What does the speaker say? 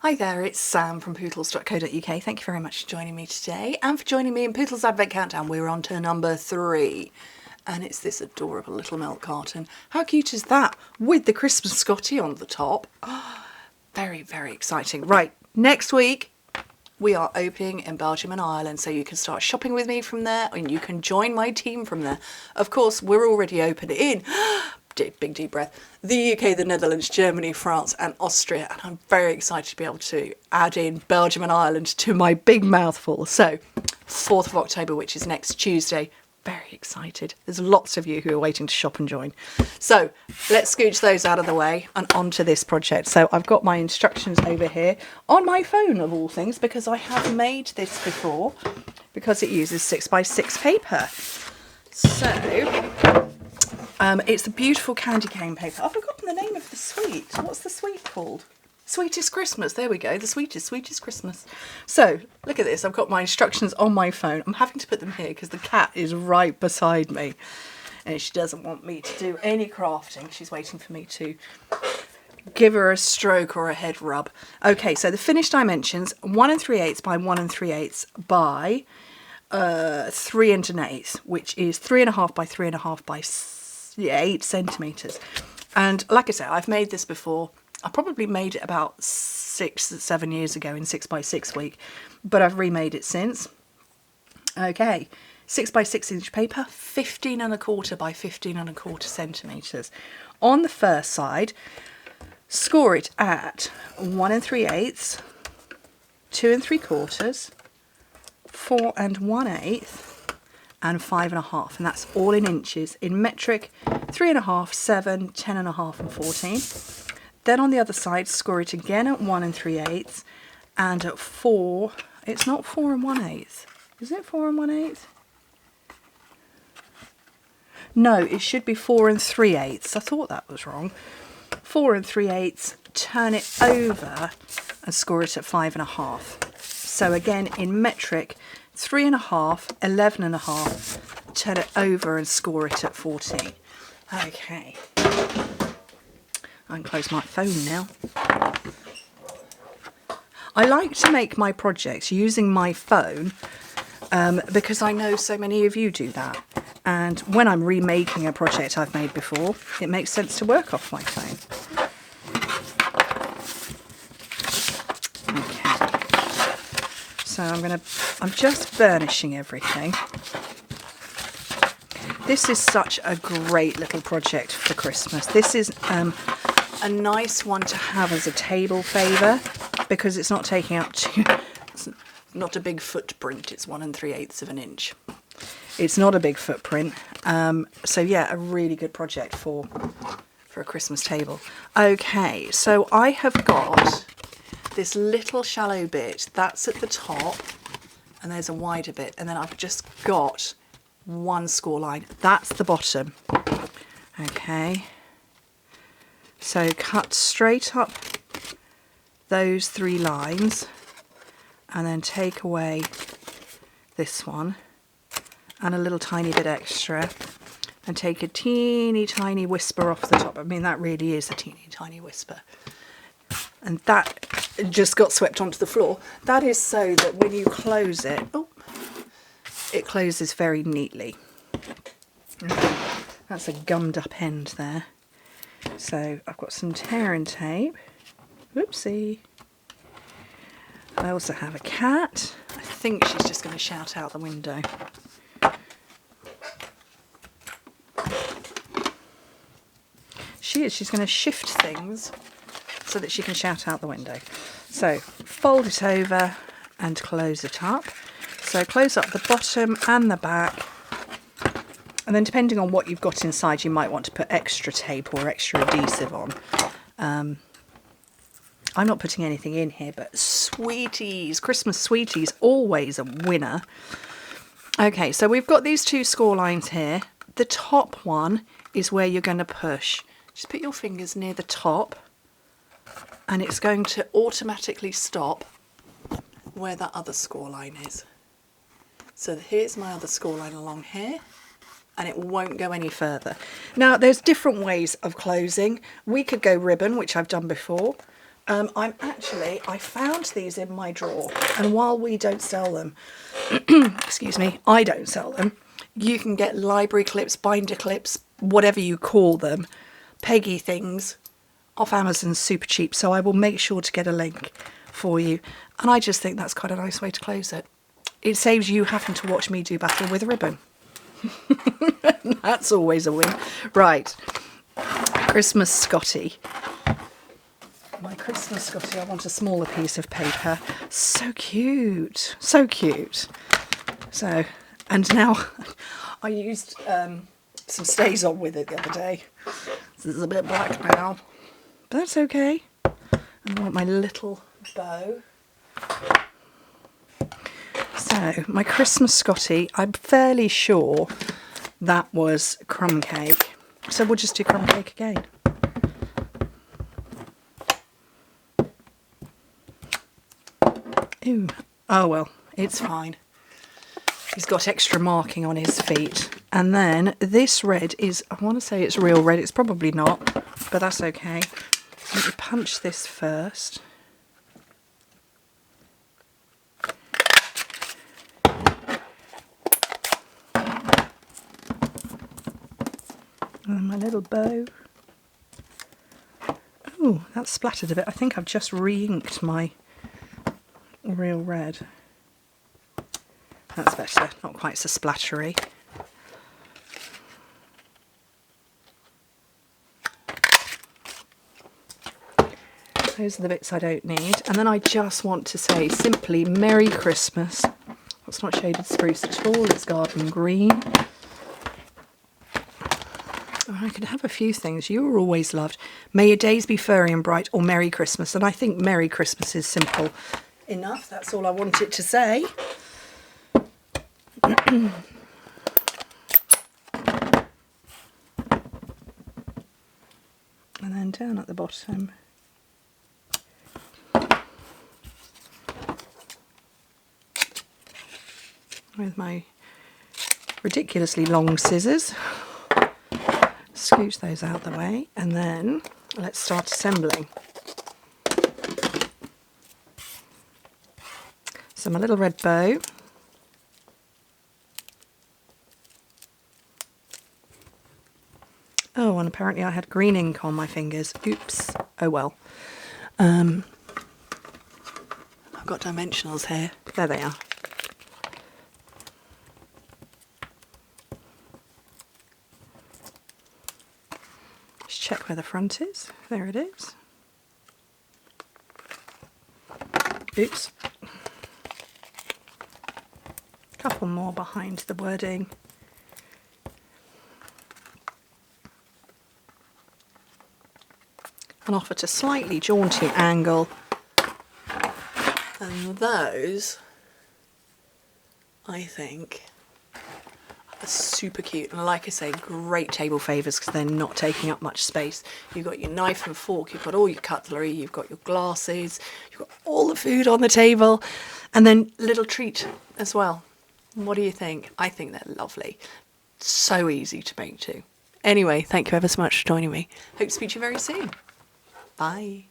Hi there, it's Sam from Pootles.co.uk. Thank you very much for joining me today and for joining me in Pootles Advent Countdown. We're on to number 3 and it's this adorable little milk carton. How cute is that? With the Christmas Scottie on the top. Oh, very, very exciting. Right, next week we are opening in Belgium and Ireland, so you can start shopping with me from there and you can join my team from there. Of course, we're already open in big deep breath, the UK, the Netherlands, Germany, France and Austria, and I'm very excited to be able to add in Belgium and Ireland to my big mouthful. So 4th of October, which is next Tuesday, very excited. There's lots of you who are waiting to shop and join. So let's scooch those out of the way and onto this project. So I've got my instructions over here on my phone of all things, because I have made this before, because it uses 6x6 paper. So it's the beautiful candy cane paper. I've forgotten the name of the sweet. What's the sweet called? Sweetest Christmas. There we go. The sweetest Christmas. So look at this. I've got my instructions on my phone. I'm having to put them here because the cat is right beside me and she doesn't want me to do any crafting. She's waiting for me to give her a stroke or a head rub. Okay, so the finished dimensions, 1 3/8 by 1 3/8 by 3 1/8, which is 3.5 by 3.5 by 8 centimetres. And like I said, I've made this before. I probably made it about 6-7 years ago in 6x6 week, but I've remade it since. Okay, 6x6 inch paper, 15 1/4 by 15 1/4 centimetres. On the first side, score it at 1 3/8, 2 3/4, 4 1/8, and 5 1/2, and that's all in inches. In metric, 3 1/2, 7, 10 1/2, and 14. Then on the other side, score it again at 1 3/8 and at 4. It's not 4 1/8. Is it 4 1/8? No, it should be 4 3/8. I thought that was wrong. 4 3/8. Turn it over and score it at 5 1/2. So again, in metric, 3 1/2, 11 1/2, turn it over and score it at 14. Okay, I can close my phone now. I like to make my projects using my phone because I know so many of you do that. And when I'm remaking a project I've made before, it makes sense to work off my phone. So I'm just burnishing everything. This is such a great little project for Christmas. This is a nice one to have as a table favour because it's not taking up it's not a big footprint. It's 1 3/8 of an inch. It's not a big footprint. So yeah, a really good project for a Christmas table. Okay, so I have got this little shallow bit that's at the top, and there's a wider bit, and then I've just got one score line. That's the bottom. Okay, so cut straight up those 3 lines and then take away this one and a little tiny bit extra and take a teeny tiny whisper off the top. I mean, that really is a teeny tiny whisper. And that just got swept onto the floor. That is so that when you close it, it closes very neatly. That's a gummed up end there. So I've got some tearing tape. Whoopsie. I also have a cat. I think she's just going to shout out the window. She is. She's going to shift things so that she can shout out the window. So fold it over and close it up. So close up the bottom and the back, and then depending on what you've got inside, you might want to put extra tape or extra adhesive on. I'm not putting anything in here, but sweeties, Christmas sweeties, always a winner. Okay, so we've got these 2 score lines here. The top one is where you're going to push. Just put your fingers near the top and it's going to automatically stop where that other score line is. So here's my other score line along here, and it won't go any further. Now there's different ways of closing. We could go ribbon, which I've done before, I found these in my drawer, and while we don't sell them, excuse me, I don't sell them, you can get library clips, binder clips, whatever you call them, Peggy things, off Amazon super cheap, so I will make sure to get a link for you. And I just think that's quite a nice way to close it. It saves you having to watch me do battle with a ribbon. That's always a win. Right, Christmas Scottie. My Christmas Scottie, I want a smaller piece of paper. So cute, so cute. So, and now I used some stays on with it the other day. This is a bit black now, but that's okay. And I want my little bow. So, my Christmas Scottie, I'm fairly sure that was crumb cake. So we'll just do crumb cake again. Ooh, oh well, it's fine. He's got extra marking on his feet. And then this red is, I want to say it's real red, it's probably not, but that's okay. Let me punch this first. And my little bow. Oh, that's splattered a bit. I think I've just re-inked my real red. That's better, not quite so splattery. Those are the bits I don't need. And then I just want to say simply Merry Christmas. That's not shaded spruce at all, it's garden green. I could have a few things. You are always loved. May your days be furry and bright, or Merry Christmas. And I think Merry Christmas is simple enough. That's all I want it to say. And then down at the bottom, with my ridiculously long scissors, scooch those out the way, and then let's start assembling. So my little red bow. Oh, and apparently I had green ink on my fingers. Oops. Oh well. I've got dimensionals here. There they are. Just check where the front is. There it is. Oops. Couple more behind the wording. And off at a slightly jaunty angle. And those, I think, are super cute. And like I say, great table favours because they're not taking up much space. You've got your knife and fork, you've got all your cutlery, you've got your glasses, you've got all the food on the table, and then a little treat as well. What do you think? I think they're lovely. So easy to make too. Anyway, thank you ever so much for joining me. Hope to speak to you very soon. Bye.